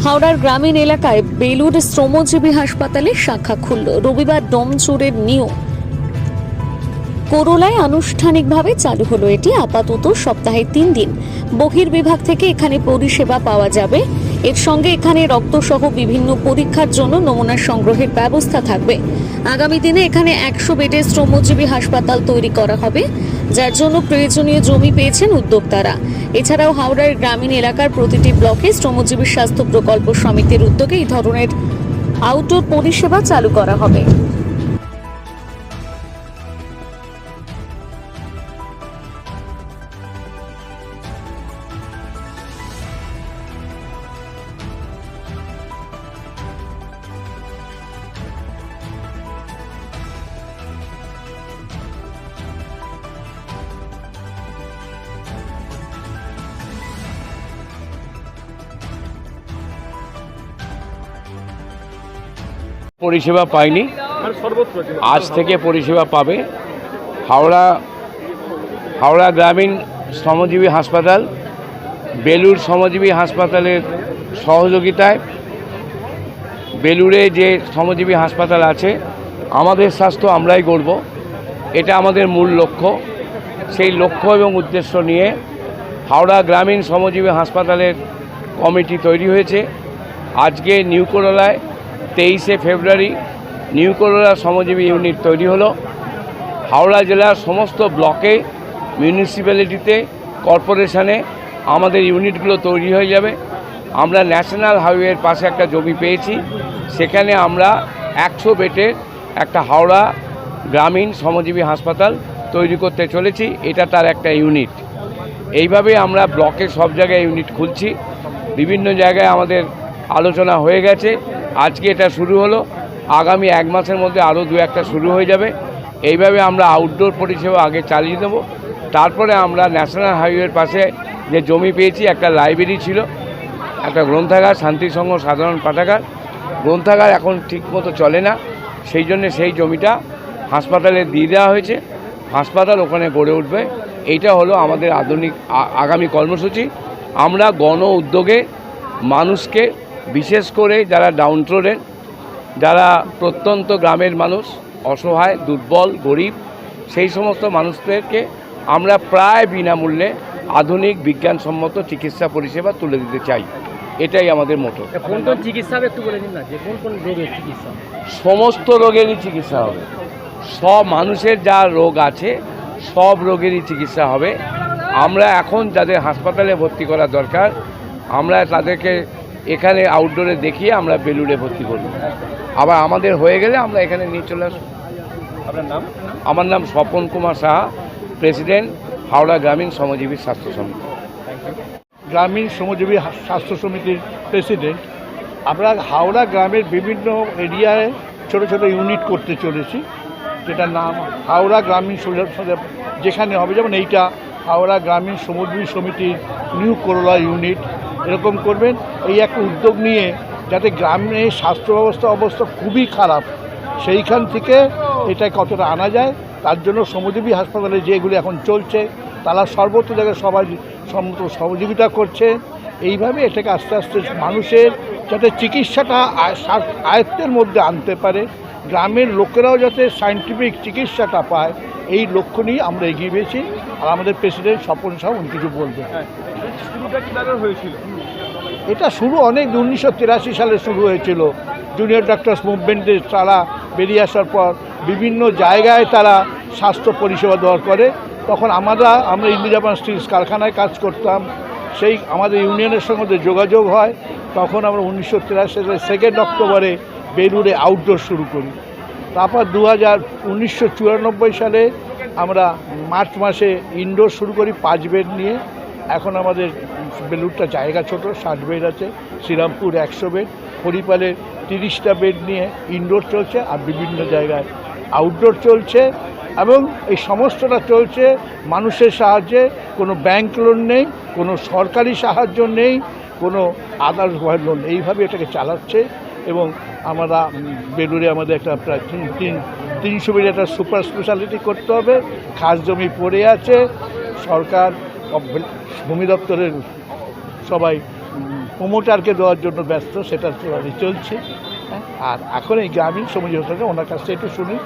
হাওড়ার গ্রামীণ এলাকায় বেলুর শ্রমজীবী হাসপাতালে শাখা খুলল। রবিবার ডোমচুরের নিউ করোলায় আনুষ্ঠানিকভাবে চালু হলো এটি। আপাতত সপ্তাহে 3 দিন বহির্বিভাগ থেকে এখানে পরিষেবা পাওয়া যাবে। এর সঙ্গে এখানে রক্তসহ বিভিন্ন পরীক্ষার জন্য নমুনা সংগ্রহের ব্যবস্থা থাকবে। আগামী দিনে এখানে 100 বেডের শ্রমজীবী হাসপাতাল তৈরি করা হবে, যার জন্য প্রয়োজনীয় জমি পেয়েছেন উদ্যোক্তারা। এছাড়াও হাওড়ার গ্রামীণ এলাকার প্রতিটি ব্লকে শ্রমজীবী স্বাস্থ্য প্রকল্প সমিতির উদ্যোগে এই ধরনের আউটডোর পরিষেবা চালু করা হবে। পরিষেবা পায়নি, আজ থেকে পরিষেবা পাবে। হাওড়া গ্রামীণ শ্রমজীবী হাসপাতাল বেলুর শ্রমজীবী হাসপাতালের সহযোগিতায় বেলুরে যে শ্রমজীবী হাসপাতাল আছে, আমাদের স্বাস্থ্য আমরাই গড়ব, এটা আমাদের মূল লক্ষ্য। সেই লক্ষ্য এবং উদ্দেশ্য নিয়ে হাওড়া গ্রামীণ শ্রমজীবী হাসপাতালের কমিটি তৈরি হয়েছে। আজকে নিউ করোলায় 23শে ফেব্রুয়ারি নিউ করোলা শ্রমজীবী ইউনিট তৈরি হলো। হাওড়া জেলার সমস্ত ব্লকে, মিউনিসিপ্যালিটিতে, কর্পোরেশনে আমাদের ইউনিটগুলো তৈরি হয়ে যাবে। আমরা ন্যাশনাল হাইওয়ের পাশে একটা জমি পেয়েছি, সেখানে আমরা 100 বেডের একটা হাওড়া গ্রামীণ শ্রমজীবী হাসপাতাল তৈরি করতে চলেছি। এটা তার একটা ইউনিট। এইভাবে আমরা ব্লকে সব জায়গায় ইউনিট খুলছি। বিভিন্ন জায়গায় আমাদের আলোচনা হয়ে গেছে, আজকে এটা শুরু হলো। আগামী 1 মাসের মধ্যে আরও 2-1টা শুরু হয়ে যাবে। এইভাবে আমরা আউটডোর পরিষেবা আগে চালিয়ে দেব। তারপরে আমরা ন্যাশনাল হাইওয়ের পাশে যে জমি পেয়েছি, একটা লাইব্রেরি ছিল, একটা গ্রন্থাগার, শান্তিসংঘ সাধারণ পাঠাগার, গ্রন্থাগার এখন ঠিকমতো চলে না, সেই জন্য সেই জমিটা হাসপাতালে দিয়ে দেওয়া হয়েছে। হাসপাতাল ওখানে গড়ে উঠবে। এইটা হলো আমাদের আগামী কর্মসূচি। আমরা গণ উদ্যোগে মানুষকে, বিশেষ করে যারা ডাউনটোডেন, যারা প্রত্যন্ত গ্রামের মানুষ, অসহায়, দুর্বল, গরিব, সেই সমস্ত মানুষদেরকে আমরা প্রায় বিনামূল্যে আধুনিক বিজ্ঞানসম্মত চিকিৎসা পরিষেবা তুলে দিতে চাই। এটাই আমাদের মোটো। কোন কোন চিকিৎসা হবে একটু বলে দিন না, যে কোন কোন রোগের চিকিৎসা? সমস্ত রোগেরই চিকিৎসা হবে। সব মানুষের যা রোগ আছে সব রোগেরই চিকিৎসা হবে। আমরা এখন যাদের হাসপাতালে ভর্তি করা দরকার, আমরা তাদেরকে এখানে আউটডোরে দেখিয়ে আমরা বেলুড়ে ভর্তি করব। আবার আমাদের হয়ে গেলে আমরা এখানে নিয়ে চলে আসব। আপনার নাম? আমার নাম স্বপন কুমার সাহা, প্রেসিডেন্ট, হাওড়া গ্রামীণ শ্রমজীবী স্বাস্থ্য সমিতি। গ্রামীণ শ্রমজীবী স্বাস্থ্য সমিতির প্রেসিডেন্ট। আমরা হাওড়া গ্রামের বিভিন্ন এরিয়ায় ছোট ছোট ইউনিট করতে চলেছি, যেটার নাম হাওড়া গ্রামীণ যেখানে হবে, যেমন এইটা হাওড়া গ্রামীণ শ্রমজীবী সমিতির নিউ করোলা ইউনিট। এরকম করবেন এই একটা উদ্যোগ নিয়ে, যাতে গ্রামে স্বাস্থ্য অবস্থা খুবই খারাপ, সেইখান থেকে এটা কতটা আনা যায়, তার জন্য শ্রমজীবী হাসপাতালে যেগুলি এখন চলছে তারা সর্বত্র জায়গায় সবাই সহযোগিতা করছে। এইভাবে এটাকে আস্তে আস্তে মানুষের যাতে চিকিৎসাটা আয়ত্তের মধ্যে আনতে পারে, গ্রামের লোকেরাও যাতে সায়েন্টিফিক চিকিৎসাটা পায়, এই লক্ষ্য নিয়ে আমরা এগিয়ে পেয়েছি। আর আমাদের প্রেসিডেন্ট স্বপন সাহা উনি কিছু বলবেন। শুরুটা কীভাবে হয়েছিল? এটা শুরু অনেক 1983 সালে শুরু হয়েছিল। জুনিয়র ডাক্তার্স মুভমেন্টে তারা বেরিয়ে আসার পর বিভিন্ন জায়গায় তারা স্বাস্থ্য পরিষেবা দেওয়ার করে। তখন আমরা ইন্দিরাবান স্টিলস কারখানায় কাজ করতাম, সেই আমাদের ইউনিয়নের সঙ্গে যোগাযোগ হয়। তখন আমরা 1983 সালের 2 অক্টোবরে বেলুড়ে আউটডোর শুরু করি। তারপর 1994 সালে আমরা মার্চ মাসে ইনডোর শুরু করি 5 বেড নিয়ে। এখন আমাদের বেলুড়টা জায়গা ছোট, 60 বেড আছে। শ্রীরামপুর 100 বেড, হরিপালে 30টা বেড নিয়ে ইনডোর চলছে, আর বিভিন্ন জায়গায় আউটডোর চলছে। এবং এই সমস্তটা চলছে মানুষের সাহায্যে। কোনো ব্যাংক লোন নেই, কোনো সরকারি সাহায্য নেই, কোনো আদার্স লোন। এইভাবে এটাকে চালাচ্ছে। এবং আমরা বেলুড়ে আমাদের একটা প্রায় 300 বেড একটা সুপার স্পেশালিটি করতে হবে। খাস জমি পড়ে আছে, সরকার ভূমি দপ্তরের সবাই প্রমোটারকে দেওয়ার জন্য ব্যস্ত, সেটা চলছে। আর এখন এই গ্রামীণ সমাজ ওনার কাছ থেকে একটু শুনি।